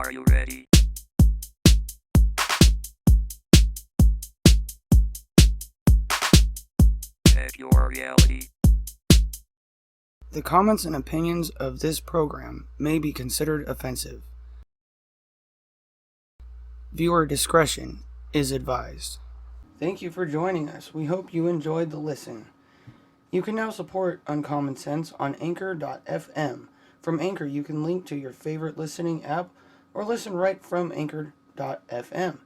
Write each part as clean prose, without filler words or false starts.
Are you ready? Check your reality. The comments and opinions of this program may be considered offensive. Viewer discretion is advised. Thank you for joining us. We hope you enjoyed the listen. You can now support Uncommon Sense on Anchor.fm. From Anchor, you can link to your favorite listening app or listen right from Anchor.fm.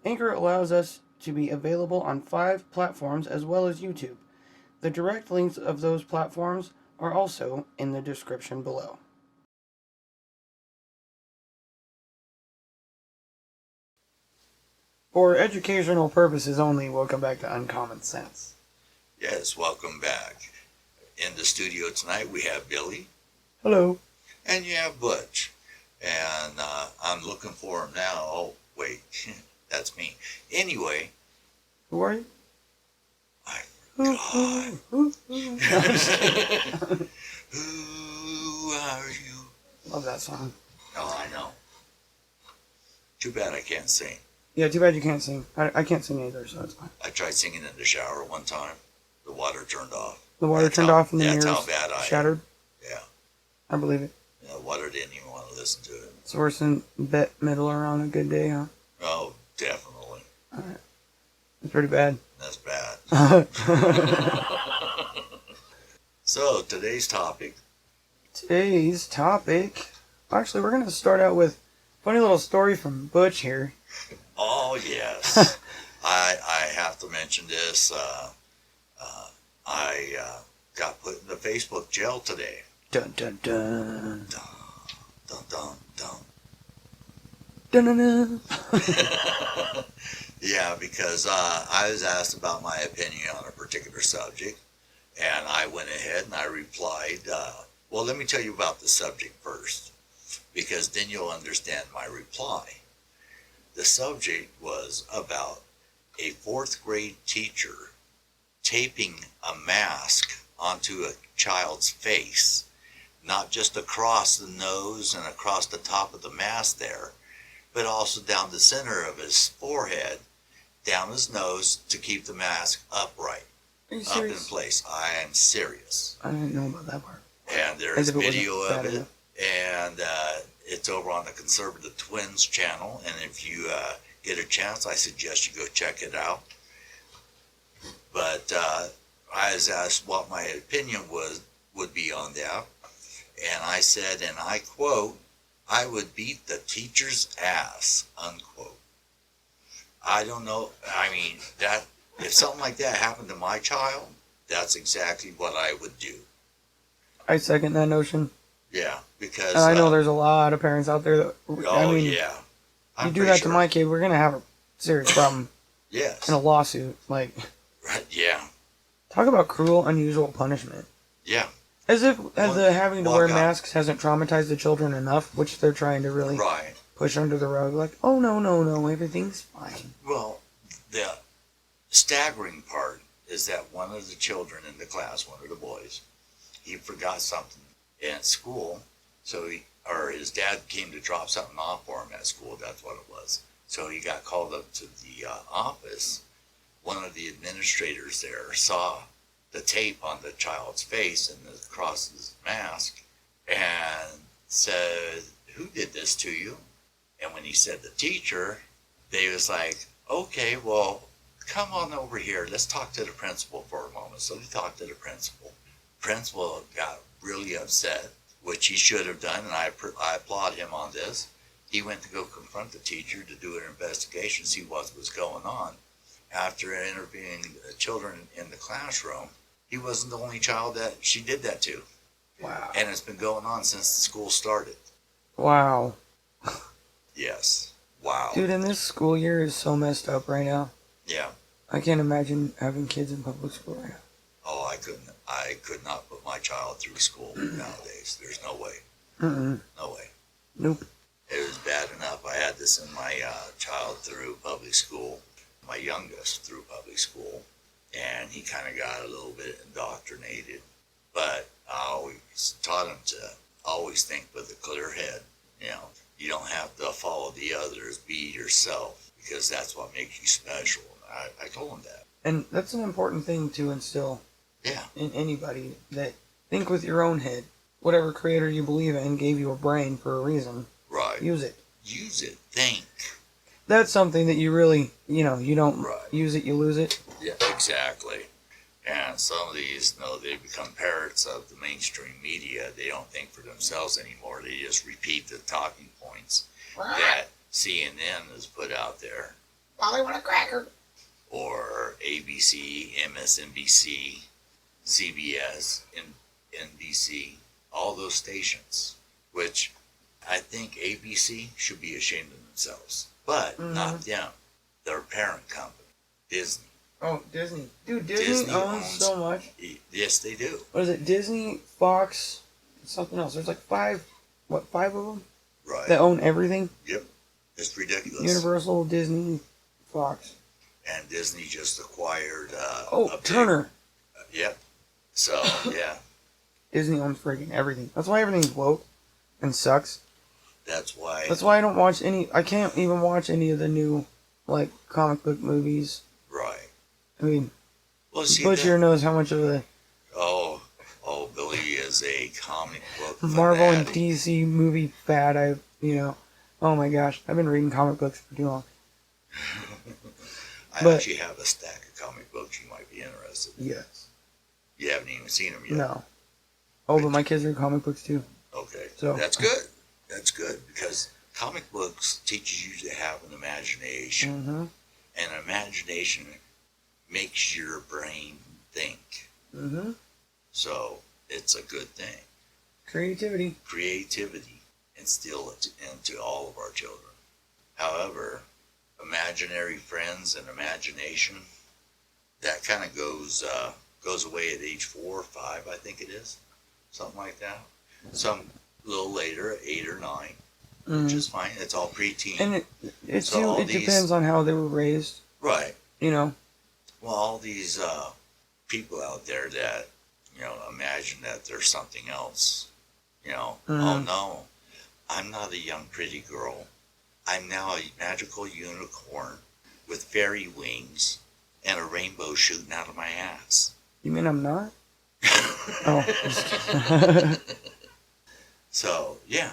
Anchor allows us to be available on 5 platforms as well as YouTube. The direct links of those platforms are also in the description below. For educational purposes only, welcome back to Uncommon Sense. Yes, welcome back. In the studio tonight we have Billy. Hello. And you have Butch. And I'm looking for him now. Oh, wait. That's me. Anyway. Who are you? I forgot. Who are you? Love that song. Oh, I know. Too bad I can't sing. Yeah, too bad you can't sing. I can't sing either, so that's fine. I tried singing in the shower one time. The water turned off. The water turned off and the That's mirrors how bad I shattered? am. Yeah. I believe it. The water didn't even want to listen to it. It's worse than Bette Midler on A Good Day, huh? Oh, definitely. Alright. It's pretty bad. That's bad. So, today's topic. Actually, we're going to start out with a funny little story from Butch here. Oh, yes. I have to mention this. I got put in the Facebook jail today. Dun dun dun. Dun, dun, dun, dun. Dun dun dun. Yeah, because I was asked about my opinion on a particular subject, and I went ahead and I replied, well, let me tell you about the subject first, because then you'll understand my reply. The subject was about a 4th grade teacher taping a mask onto a child's face, not just across the nose and across the top of the mask there, but also down the center of his forehead, down his nose, to keep the mask upright, up in place. I am serious. I didn't know about that part. And there's video of it, and it's over on the Conservative Twins channel, and if you get a chance, I suggest you go check it out. But I was asked what my opinion would be on that, and I said, and I quote, "I would beat the teacher's ass," unquote. I don't know, I mean, that if something like that happened to my child, that's exactly what I would do. I second that notion. Yeah, because I know there's a lot of parents out there that, yeah. You do that to my kid, we're going to have a serious problem. Yes. In a lawsuit. Like, right, yeah. Talk about cruel, unusual punishment. Yeah. As if having to wear masks hasn't traumatized the children enough, which they're trying to really push under the rug. Like, oh, no, everything's fine. Well, the staggering part is that one of the children in the class, one of the boys, he forgot something at school, so his dad came to drop something off for him at school. That's what it was. So he got called up to the office. One of the administrators there saw the tape on the child's face and across his mask, and said, "Who did this to you?" And when he said the teacher, they was like, "Okay, well, come on over here. Let's talk to the principal for a moment." So they talked to the principal. Principal got really upset, which he should have done, and I applaud him on this. He went to go confront the teacher to do an investigation, see what was going on. After interviewing the children in the classroom, he wasn't the only child that she did that to. Wow. And it's been going on since the school started. Wow. Yes. Wow. Dude, and this school year is so messed up right now. Yeah. I can't imagine having kids in public school right now. Oh, I couldn't. I could not put my child through school nowadays. There's no way. No way. Nope. It was bad enough. I had to send my child through public school, my youngest through public school, and he kind of got a little bit indoctrinated. But I always taught him to always think with a clear head. You know, You don't have to follow the others. Be yourself, because that's what makes you special. I told him that. And that's an important thing to instill Yeah. in anybody, that think with your own head. Whatever creator you believe in gave you a brain for a reason. Right. Use it. Use it. Think. That's something that you really, you don't Right. use it, you lose it. Yeah, exactly. And some of these, they become parrots of the mainstream media. They don't think for themselves anymore. They just repeat the talking points that CNN has put out there. Molly want a cracker. Or ABC, MSNBC, CBS, NBC, all those stations, which I think ABC should be ashamed of themselves. But not them. Their parent company, Disney. Oh, Disney. Dude, Disney owns so much. Yes, they do. What is it? Disney, Fox, something else. There's like five of them? Right. That own everything? Yep. It's ridiculous. Universal, Disney, Fox. And Disney just acquired... Turner. Yep. So, yeah. Disney owns freaking everything. That's why everything's woke and sucks. That's why I don't watch I can't even watch any of the new, like, comic book movies. Right. I mean, Well, see, Butcher knows how much of a Oh, Billy is a comic book Marvel and fanatic. DC movie fad. Oh my gosh, I've been reading comic books for too long. I actually have a stack of comic books you might be interested in. Yes. You haven't even seen them yet. No. Oh, but my kids read comic books too. Okay. So That's good. That's good, because comic books teaches you to have an imagination. Mm-hmm. And imagination makes your brain think. Mm-hmm. So it's a good thing. Creativity. Creativity, instill it into all of our children. However, imaginary friends and imagination, that kind of goes away at age 4 or 5, I think it is. Something like that. Some a little later, 8 or 9, which is fine. It's all preteen. And it So depends on how they were raised. Right. Well, all these people out there that, imagine that there's something else. Oh no, I'm not a young pretty girl. I'm now a magical unicorn with fairy wings and a rainbow shooting out of my ass. you mean I'm not? Oh. So, yeah.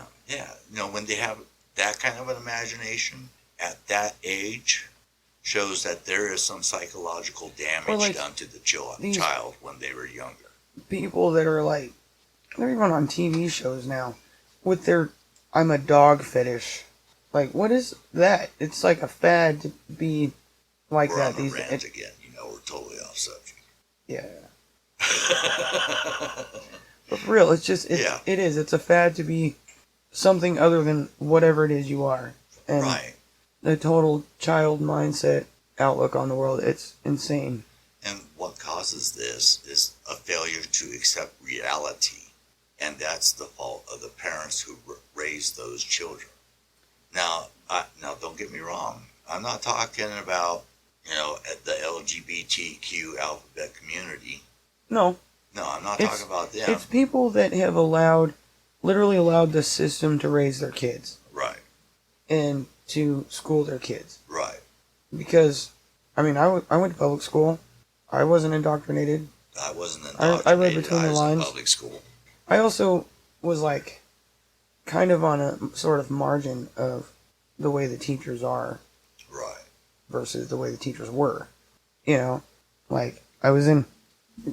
When they have that kind of an imagination at that age, shows that there is some psychological damage done to the child when they were younger. People that are like, they're even on TV shows now with their I'm a dog fetish. Like, what is that? It's like a fad to be like we're that on these a rant days. again. We're totally off subject. Yeah. But for real, it's a fad to be something other than whatever it is you are. And Right. the total child mindset outlook on the world, it's insane. And what causes this is a failure to accept reality. And that's the fault of the parents who raised those children. Now, don't get me wrong. I'm not talking about, the LGBTQ alphabet community. No. No, I'm not talking about them. It's people that have literally allowed the system to raise their kids. Right. And to school their kids. Right. Because, I went to public school. I wasn't indoctrinated. I wasn't indoctrinated. I read between the was lines. in public school. I also was kind of on a sort of margin of the way the teachers are. Right. Versus the way the teachers were. I was in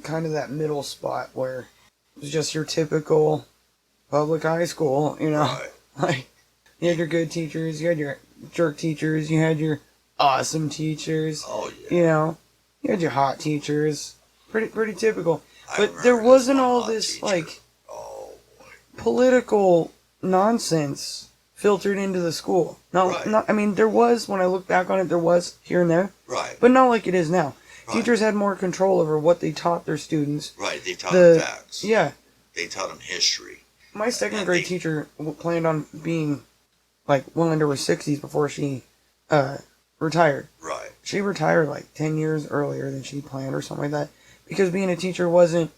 kind of that middle spot where it was just your typical public high school, Right. Like, you had your good teachers, you had your jerk teachers, you had your awesome teachers. Oh, yeah. You had your hot teachers. Pretty typical. I But remember there wasn't this one all hot this, teacher. Oh, boy. political nonsense filtered into the school. Right. There was, when I look back on it, there was here and there. Right. But not like it is now. Right. Teachers had more control over what they taught their students. Right, they taught them facts. Yeah. They taught them history. My second grade teacher planned on being, well into her 60s before she retired. Right. She retired 10 years earlier than she planned or something like that. Because being a teacher wasn't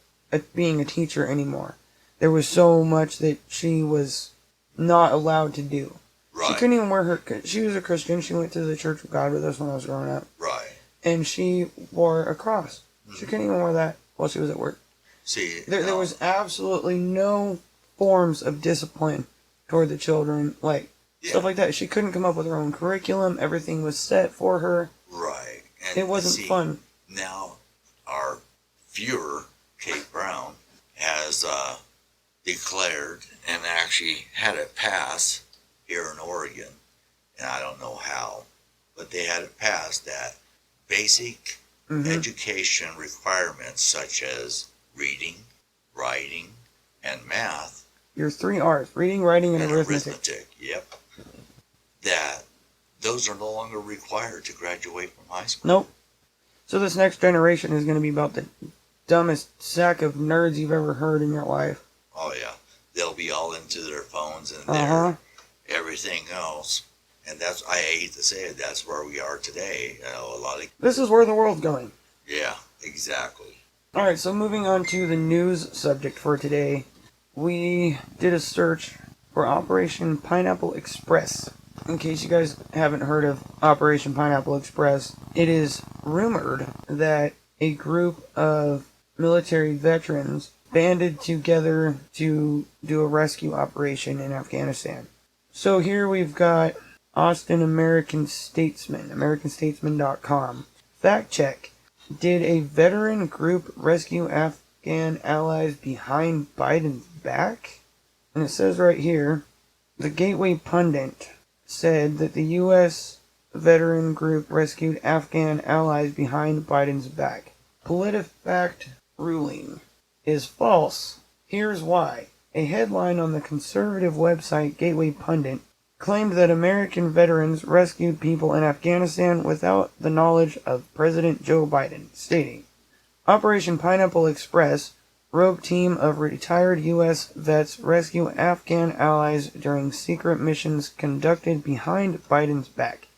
being a teacher anymore. There was so much that she was not allowed to do. She couldn't even wear her... She was a Christian. She went to the Church of God with us when I was growing up. Right. And she wore a cross. She couldn't even wear that while she was at work. See, there was absolutely no forms of discipline toward the children, like stuff like that. She couldn't come up with her own curriculum. Everything was set for her. Right. And it wasn't fun. Now, our viewer, Kate Brown, has declared and actually had it pass here in Oregon, and I don't know how, but they had it passed that basic education requirements such as reading, writing, and math. Your 3 R's, reading, writing, and arithmetic. Yep. That those are no longer required to graduate from high school. Nope. So this next generation is going to be about the dumbest sack of nerds you've ever heard in your life. Oh, yeah. They'll be all into their phones and their everything else. And that's, I hate to say it, that's where we are today. You know, a lot of... This is where the world's going. Yeah, exactly. Alright, so moving on to the news subject for today. We did a search for Operation Pineapple Express. In case you guys haven't heard of Operation Pineapple Express, it is rumored that a group of military veterans banded together to do a rescue operation in Afghanistan. So here we've got Austin American-Statesman, American-Statesman.com. Fact check. Did a veteran group rescue Afghan allies behind Biden's back? And it says right here, the Gateway Pundit said that the U.S. veteran group rescued Afghan allies behind Biden's back. PolitiFact ruling is false. Here's why. A headline on the conservative website Gateway Pundit claimed that American veterans rescued people in Afghanistan without the knowledge of President Joe Biden, stating, Operation Pineapple Express, rogue team of retired U.S. vets rescue Afghan allies during secret missions conducted behind Biden's back.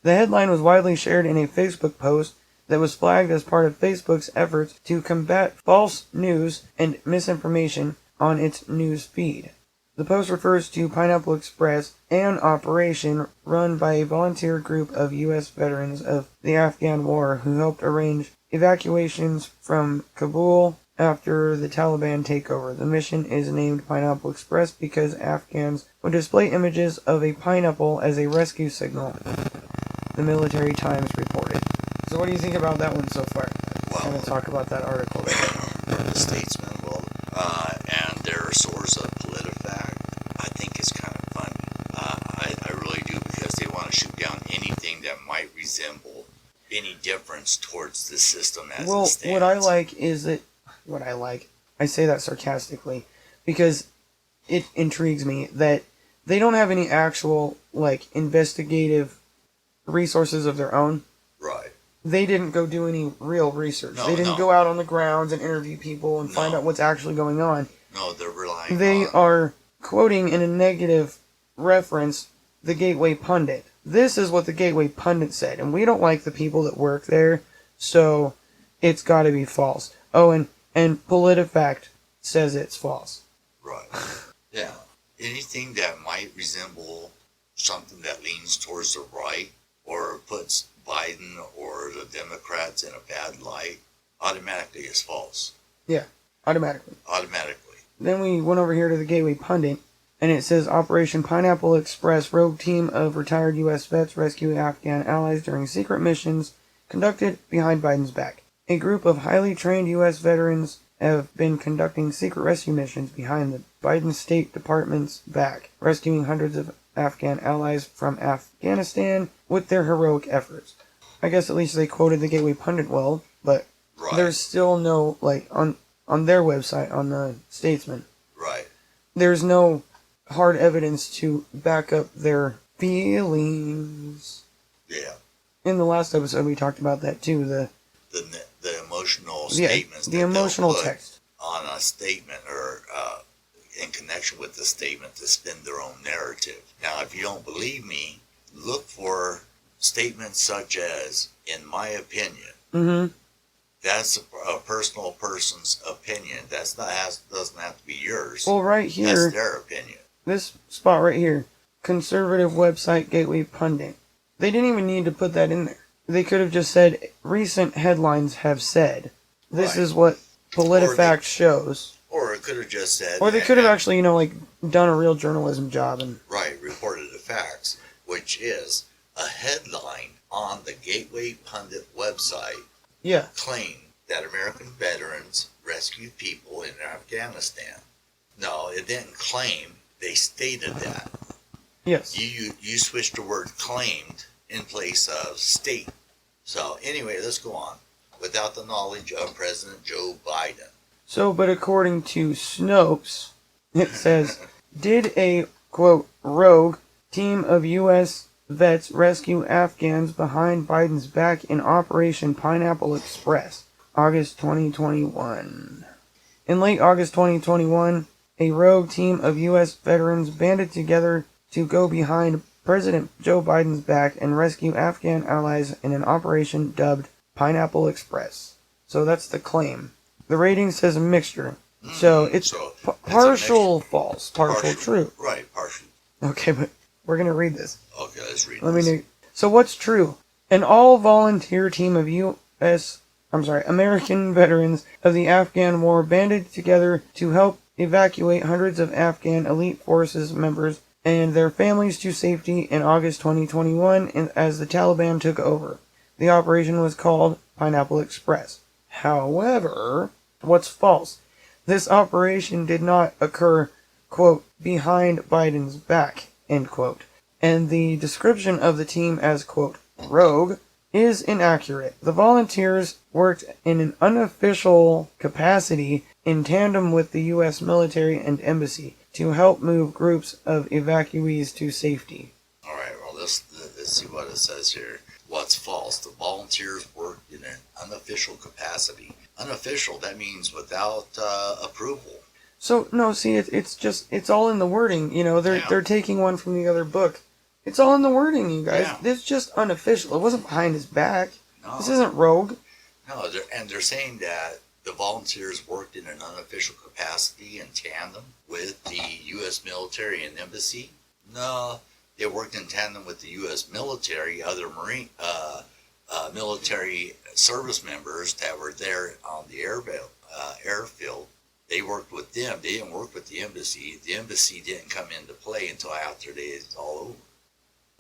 The headline was widely shared in a Facebook post that was flagged as part of Facebook's efforts to combat false news and misinformation on its news feed. The post refers to Pineapple Express, an operation run by a volunteer group of U.S. veterans of the Afghan War who helped arrange evacuations from Kabul after the Taliban takeover. The mission is named Pineapple Express because Afghans would display images of a pineapple as a rescue signal, the Military Times reported. So what do you think about that one so far? Well, I'm going to talk about that article. The Statesman, and their source of PolitiFact, I think is kind of funny. I really do, because they want to shoot down anything that might resemble any difference towards the system as it stands. What I like is that, I say that sarcastically, because it intrigues me that they don't have any actual, investigative resources of their own. Right. They didn't go do any real research. No, they didn't go out on the grounds and interview people and find out what's actually going on. No, they're relying They are quoting in a negative reference the Gateway Pundit. This is what the Gateway Pundit said, and we don't like the people that work there, so it's got to be false. Oh, and PolitiFact says it's false. Right. Yeah. Anything that might resemble something that leans towards the right or puts Biden or the Democrats in a bad light automatically is false. Yeah, automatically. Automatically. Then we went over here to the Gateway Pundit, and it says Operation Pineapple Express, rogue team of retired U.S. vets rescue Afghan allies during secret missions conducted behind Biden's back. A group of highly trained U.S. veterans have been conducting secret rescue missions behind the Biden State Department's back, rescuing hundreds of Afghan allies from Afghanistan with their heroic efforts. I guess at least they quoted the Gateway Pundit well, but there's still no, on their website, on the Statesman, there's no hard evidence to back up their feelings. Yeah. In the last episode, we talked about that too, the emotional statements. The emotional text. On a statement or in connection with the statement to spin their own narrative. Now, if you don't believe me, look for statements such as, in my opinion. Mm-hmm. That's a personal person's opinion. Doesn't have to be yours. Well, right here. That's their opinion. This spot right here. conservative website Gateway Pundit. They didn't even need to put that in there. They could have just said, recent headlines have said. This is what PolitiFact shows. Or it could have just said... Or they could have actually, done a real journalism job. Right, reported the facts, which is a headline on the Gateway Pundit website claimed that American veterans rescued people in Afghanistan. No, it didn't claim. They stated that. Yes. You switched the word claimed in place of state. So anyway, let's go on. Without the knowledge of President Joe Biden. So, but according to Snopes, it says, did a, quote, rogue team of U.S. vets rescue Afghans behind Biden's back in Operation Pineapple Express, August 2021. In late August 2021, a rogue team of U.S. veterans banded together to go behind President Joe Biden's back and rescue Afghan allies in an operation dubbed Pineapple Express. So that's the claim. The rating says a mixture. So it's partial false, partial true. Right, partial. Okay, but we're going to read this. Okay, let's read this. So what's true? An all-volunteer team of American veterans of the Afghan War banded together to help evacuate hundreds of Afghan elite forces members and their families to safety in August 2021 as the Taliban took over. The operation was called Pineapple Express. However, what's false? This operation did not occur, quote, behind Biden's back, end quote. And the description of the team as, quote, rogue is inaccurate. The volunteers worked in an unofficial capacity in tandem with the U.S. military and embassy to help move groups of evacuees to safety. All right, well, let's see what it says here. What's false? The volunteers worked in an unofficial capacity. Unofficial, that means without approval. So, no, see, it's all in the wording. They're taking one from the other book. It's all in the wording, you guys. Yeah. It's just unofficial. It wasn't behind his back. No. This isn't rogue. No, they're saying that the volunteers worked in an unofficial capacity in tandem with the U.S. military and embassy. No, they worked in tandem with the U.S. military, other Marine military service members that were there on the airfield. They worked with them. They didn't work with the embassy. The embassy didn't come into play until after it's all over.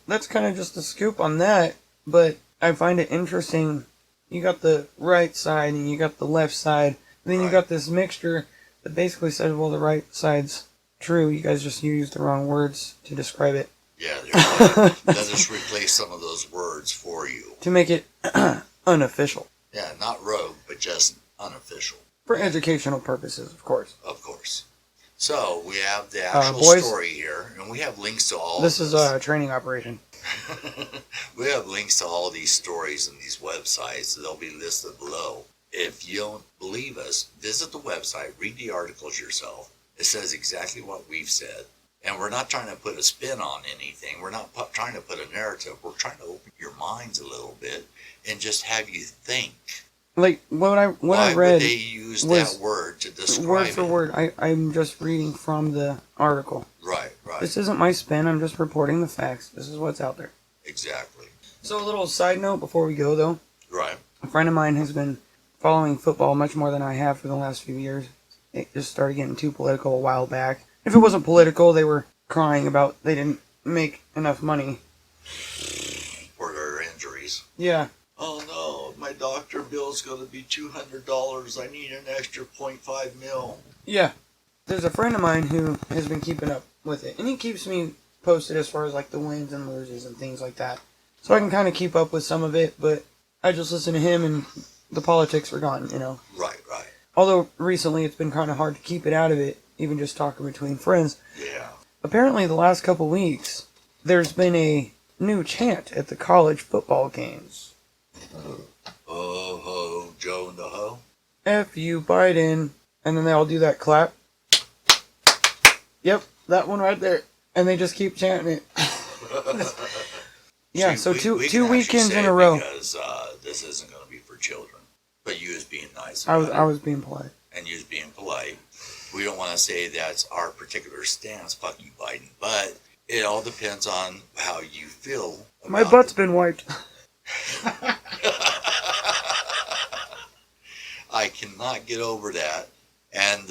That's kind of just a scoop on that, but I find it interesting. You got the right side and you got the left side, and then you got this mixture that basically says, well, the right side's true. You guys just used the wrong words to describe it. Yeah, let us replace some of those words for you. To make it unofficial. Yeah, not rogue, but just unofficial. For educational purposes, of course. Of course. So, we have the actual story here, and we have links to all this. This is a training operation. We have links to all these stories and these websites. They'll be listed below. If you don't believe us, visit the website, read the articles yourself. It says exactly what we've said. And we're not trying to put a spin on anything. We're not trying to put a narrative. We're trying to open your minds a little bit and just have you think. Like, what I read... Why would they use that word to describe it? Word for word. I'm just reading from the article. Right. This isn't my spin. I'm just reporting the facts. This is what's out there. Exactly. So, a little side note before we go, though. Right. A friend of mine has been following football much more than I have for the last few years. It just started getting too political a while back. If it wasn't political, they were crying about they didn't make enough money. For their injuries. Yeah. Oh no, my doctor bill's going to be $200. I need an extra $0.5 mil. Yeah. There's a friend of mine who has been keeping up with it. And he keeps me posted as far as like the wins and losses and things like that. So I can kind of keep up with some of it, but I just listen to him and the politics are gone, Right. Although recently it's been kind of hard to keep it out of it, even just talking between friends. Yeah. Apparently the last couple weeks, there's been a new chant at the college football games. Oh, ho, Joe and the ho. F you, Biden. And then they all do that clap. Yep, that one right there. And they just keep chanting it. Yeah, so two weekends in a row. Because this isn't going to be for children. But you was being nice. I was being polite. And you was being polite. We don't want to say that's our particular stance, fuck you, Biden. But It all depends on how you feel. My butt's been wiped. I cannot get over that. And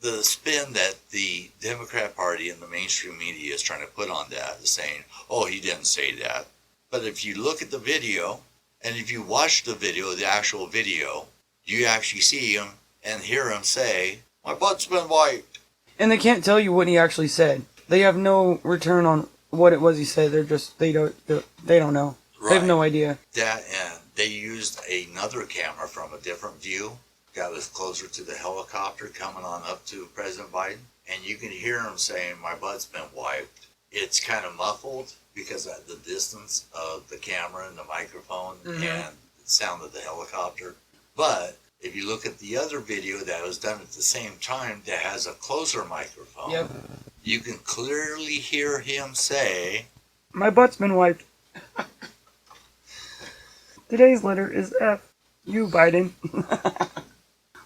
the spin that the Democrat Party and the mainstream media is trying to put on that is saying, oh, he didn't say that. But if you look at the video, and if you watch the video, the actual video, you actually see him and hear him say, my butt's been wiped. And they can't tell you what he actually said. They have no return on what it was he said. They don't know. Right. They have no idea. That, and they used another camera from a different view that was closer to the helicopter coming on up to President Biden, and you can hear him saying, my butt's been wiped. It's kind of muffled because of the distance of the camera and the microphone and the sound of the helicopter. But if you look at the other video that was done at the same time that has a closer microphone, you can clearly hear him say, my butt's been wiped. Today's letter is F. You, Biden.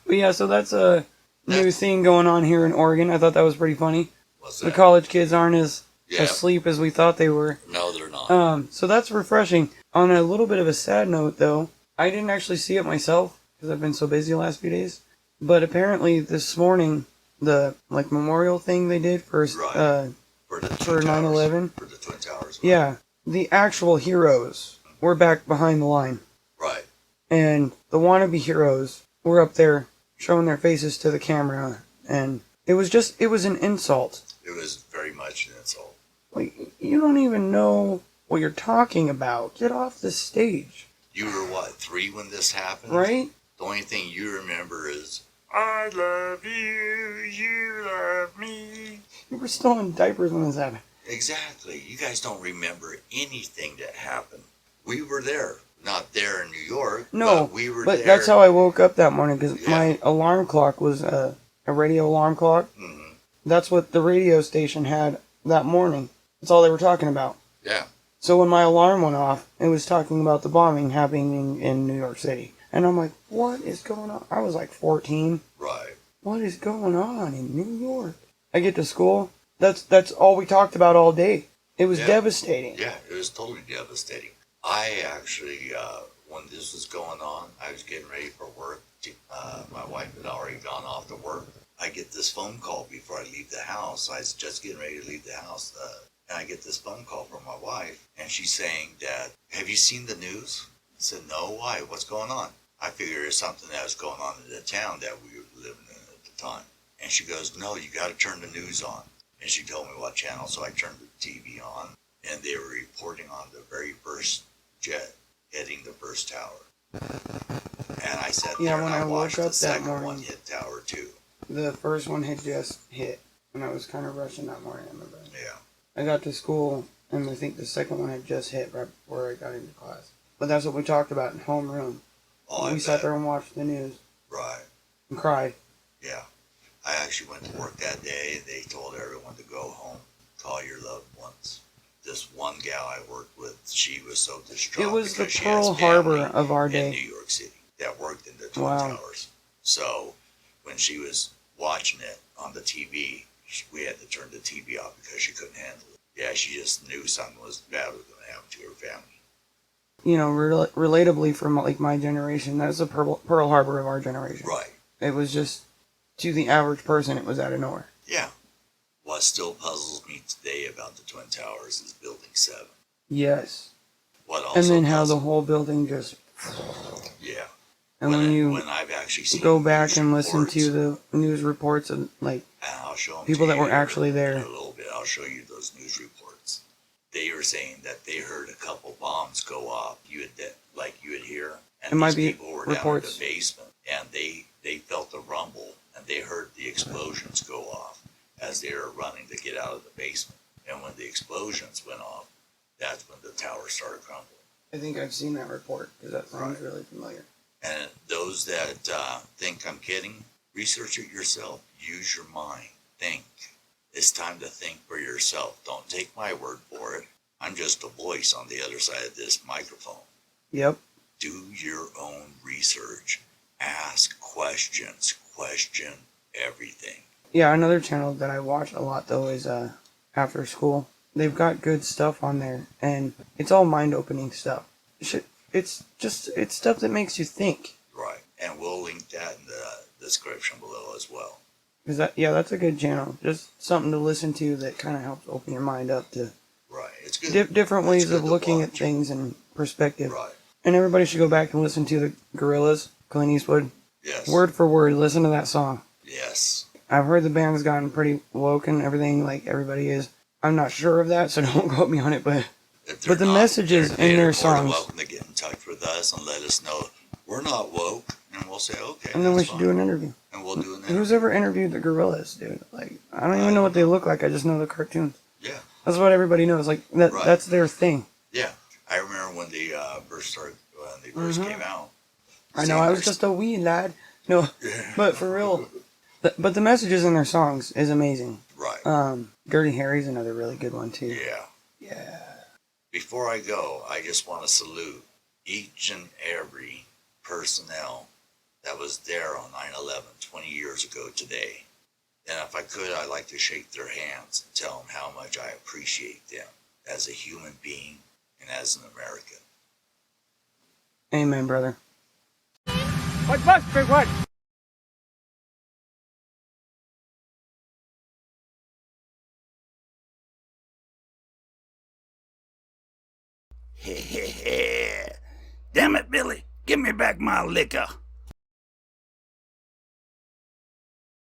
But yeah, so that's a new thing going on here in Oregon. I thought that was pretty funny. What's that? The college kids aren't as asleep as we thought they were. No, they're not. So that's refreshing. On a little bit of a sad note, though, I didn't actually see it myself because I've been so busy the last few days. But apparently this morning, the memorial thing they did for 9/11. For the Twin Towers. Yeah, the actual heroes were back behind the line. Right. And the wannabe heroes were up there showing their faces to the camera, and it was an insult. It was very much an insult. Like, you don't even know what you're talking about. Get off the stage. You were, 3 when this happened? Right? The only thing you remember is, I love you, you love me. You were still in diapers when this happened. Exactly. You guys don't remember anything that happened. We were there. Not there in New York. No, but we were but there. that's how I woke up that morning, because my alarm clock was a radio alarm clock. Mm-hmm. That's what the radio station had that morning. That's all they were talking about. Yeah. So when my alarm went off, it was talking about the bombing happening in New York City. And I'm like, what is going on? I was like 14. Right. What is going on in New York? I get to school. That's all we talked about all day. It was devastating. Yeah, it was totally devastating. I actually, when this was going on, I was getting ready for work. My wife had already gone off to work. I get this phone call before I leave the house. I was just getting ready to leave the house. And I get this phone call from my wife. And she's saying that, have you seen the news? I said, no, why? What's going on? I figured it's something that was going on in the town that we were living in at the time. And she goes, no, you got to turn the news on. And she told me what channel, so I turned the TV on. And they were reporting on the very first jet hitting the first tower. And I sat there and I watched the second one hit tower 2. The first one had just hit, and I was kind of rushing that morning, I remember. Yeah. I got to school, and I think the second one had just hit right before I got into class. But that's what we talked about in homeroom. Oh, we sat there and watched the news. Right. And cried. Yeah. I actually went to work that day. They told everyone to go home, call your loved ones. This one gal I worked with, she was so distraught. It was the because Pearl Harbor of our day. In New York City that worked in the Twin Towers. So when she was watching it on the TV, we had to turn the TV off because she couldn't handle it. Yeah, she just knew something was bad was going to happen to her family. You know, relatably from my generation, that's the Pearl Harbor of our generation. Right. It was just, to the average person, it was out of nowhere. Yeah. What still puzzles me today about the Twin Towers is Building 7. Yes. What also and then how the whole building just... Yeah. And when I've actually seen go back and listen to the news reports of, and I'll show them people that were actually there. In a little bit, I'll show you those news reports. They were saying that they heard a couple bombs go off. You would hear. And it might be people were reports. down in the basement, and they felt the rumble, and they heard the explosions go off as they were running to get out of the basement. And when the explosions went off, that's when the tower started crumbling. I think I've seen that report, because that sounds really familiar. And those that think I'm kidding, research it yourself. Use your mind. Think. It's time to think for yourself. Don't take my word for it. I'm just a voice on the other side of this microphone. Yep. Do your own research. Ask questions. Question everything. Yeah, another channel that I watch a lot, though, is after school. They've got good stuff on there, and it's all mind-opening stuff. It's stuff that makes you think. Right, and we'll link that in the description below as well. That's a good channel. Just something to listen to that kind of helps open your mind up to it's good. Different ways of looking at things and perspective. Right. And everybody should go back and listen to the Gorillaz, Clint Eastwood. Yes. Word for word, listen to that song. Yes. I've heard the band's gotten pretty woke and everything, like everybody is. I'm not sure of that, so don't quote me on it, but the messages in their songs. Welcome to get in touch with us and let us know we're not woke, and we'll say okay. And then we should do an interview. And we'll do an interview. Who's ever interviewed the Gorillaz, dude? Like, I don't even know what they look like. I just know the cartoons. Yeah. That's what everybody knows. Like that's their thing. Yeah. I remember when they first came out. I know. I was just a wee lad. No, but for real. But the messages in their songs is amazing. Right. Dirty Harry's another really good one too. Yeah. Yeah. Before I go, I just want to salute each and every personnel that was there on 9/11 20 years ago today. And if I could, I'd like to shake their hands and tell them how much I appreciate them as a human being and as an American. Amen, brother. What must be what? Damn it, Billy. Give me back my liquor.